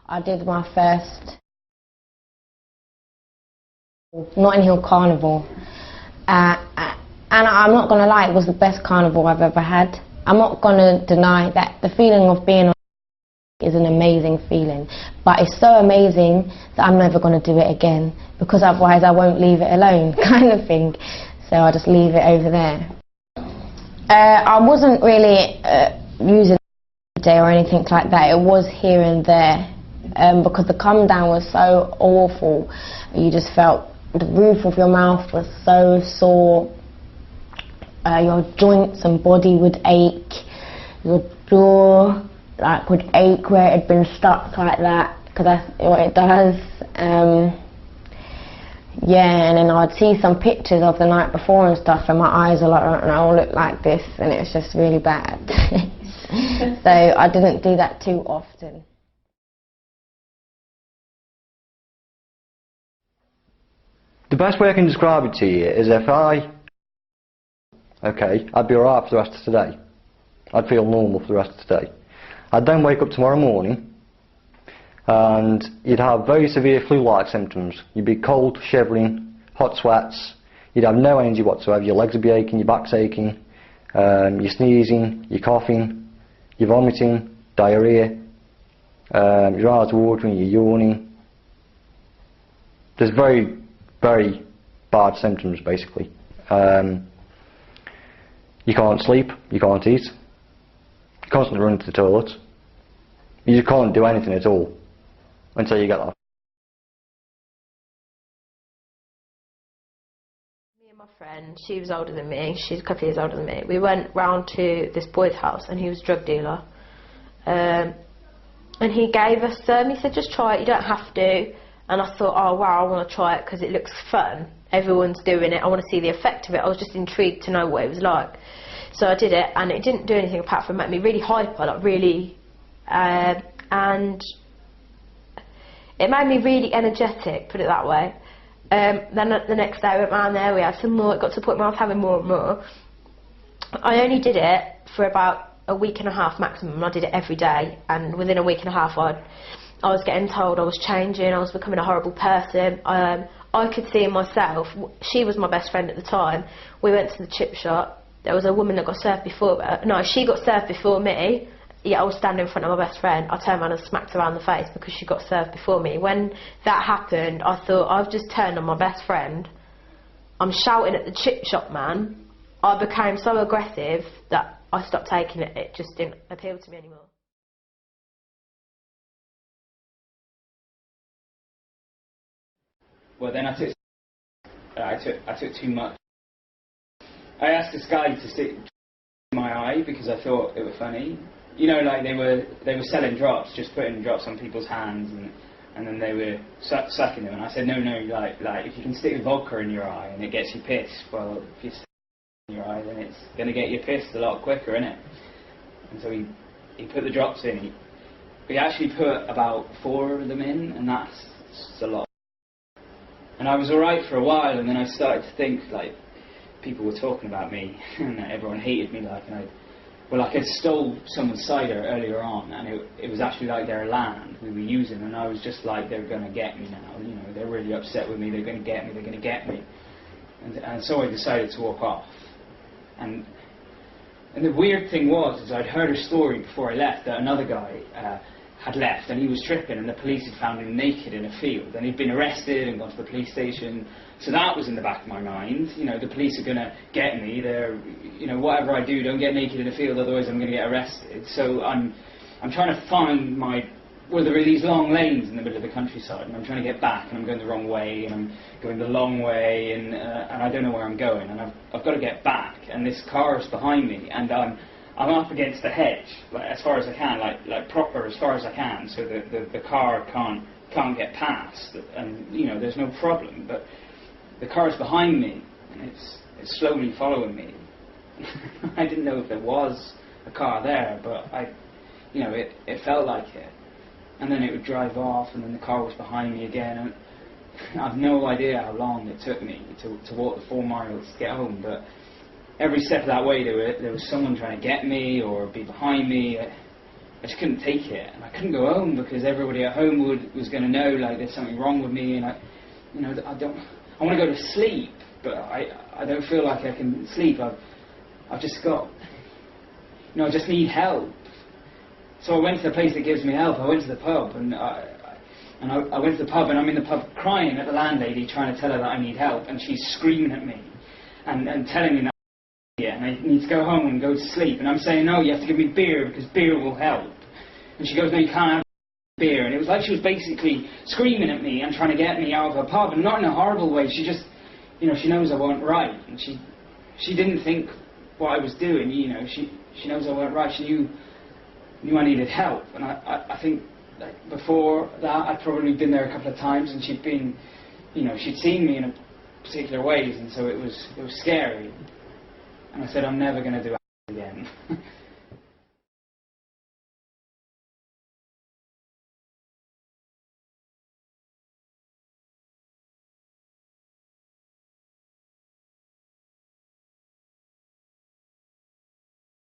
I did my first Notting Hill Carnival, and I'm not going to lie, it was the best carnival I've ever had. I'm not going to deny that the feeling of being on is an amazing feeling, but it's so amazing that I'm never going to do it again, because otherwise I won't leave it alone, kind of thing. So I'll just leave it over there. I wasn't really using it every day or anything like that. It was here and there, because the come down was so awful. You just felt the roof of your mouth was so sore. Your joints and body would ache. Your jaw would ache where it had been stuck like that, because that's what it does. Yeah, and then I'd see some pictures of the night before and stuff, and my eyes are and all look like this, and it was just really bad. So I didn't do that too often. The best way I can describe it to you is if I'd be alright for the rest of today. I'd feel normal for the rest of today. I'd then wake up tomorrow morning and you'd have very severe flu-like symptoms. You'd be cold, shivering, hot sweats, you'd have no energy whatsoever, your legs would be aching, your back's aching, you're sneezing, you're coughing, you're vomiting, diarrhoea, your eyes watering, you're yawning. There's very, very bad symptoms basically. You can't sleep, you can't eat, you constantly run to the toilet, you just can't do anything at all until you get that. Me and my friend, she was older than me, she's a couple of years older than me, we went round to this boy's house and he was a drug dealer. And he gave us some, he said just try it, you don't have to. And I thought, oh wow, I want to try it because it looks fun. Everyone's doing it, I want to see the effect of it. I was just intrigued to know what it was like. So I did it, and it didn't do anything apart from make me really hyper, like really, and it made me really energetic, put it that way. Then the next day I went round there, we had some more, it got to the point where I was having more and more. I only did it for about a week and a half maximum. I did it every day, and within a week and a half I was getting told I was changing, I was becoming a horrible person. I could see in myself, she was my best friend at the time, we went to the chip shop, there was a woman that got served before her. No, she got served before me, yet I was standing in front of my best friend. I turned around and smacked her around the face because she got served before me. When that happened, I thought, I've just turned on my best friend, I'm shouting at the chip shop man. I became so aggressive that I stopped taking it, it just didn't appeal to me anymore. Well, then I took too much. I asked this guy to stick my eye because I thought it was funny. You know, like they were selling drops, just putting drops on people's hands, and then they were sucking them. And I said, no, like if you can stick vodka in your eye and it gets you pissed, well, if you stick it in your eye, then it's going to get you pissed a lot quicker, innit? And so he put the drops in. He actually put about 4 of them in, and that's a lot. And I was alright for a while, and then I started to think, like, people were talking about me, and everyone hated me, like, and I stole someone's cider earlier on, and it was actually like their land we were using, and I was just like, they're going to get me now, you know, they're really upset with me, they're going to get me. And so I decided to walk off. And the weird thing was, is I'd heard a story before I left that another guy had left, and he was tripping, and the police had found him naked in a field, and he'd been arrested and gone to the police station. So that was in the back of my mind. You know, the police are going to get me. They're, you know, whatever I do, don't get naked in a field, otherwise I'm going to get arrested. So I'm trying to find well, there are these long lanes in the middle of the countryside, and I'm trying to get back, and I'm going the wrong way, and I'm going the long way, and I don't know where I'm going, and I've got to get back, and this car is behind me, and I'm up against the hedge, like, as far as I can, like proper as far as I can, so that the car can't get past, and you know, there's no problem. But the car's behind me, and it's slowly following me. I didn't know if there was a car there, but it felt like it. And then it would drive off, and then the car was behind me again, and I've no idea how long it took me to walk the 4 miles to get home, but every step of that way there was someone trying to get me or be behind me. I just couldn't take it, and I couldn't go home because everybody at home was going to know like there's something wrong with me, and I want to go to sleep, but I don't feel like I can sleep. I've just got, I just need help. So I went to the place that gives me help. I went to the pub, and I went to the pub, and I'm in the pub crying at the landlady, trying to tell her that I need help, and she's screaming at me and telling me that and I need to go home and go to sleep. And I'm saying, no, you have to give me beer because beer will help. And she goes, no, you can't have beer. And it was like she was basically screaming at me and trying to get me out of her pub, and not in a horrible way. She just, she knows I wasn't right, and she didn't think what I was doing. She knows I wasn't right. She knew I needed help, and I think like, before that I'd probably been there a couple of times, and she'd been, she'd seen me in a particular ways, and so it was scary. And I said, I'm never going to do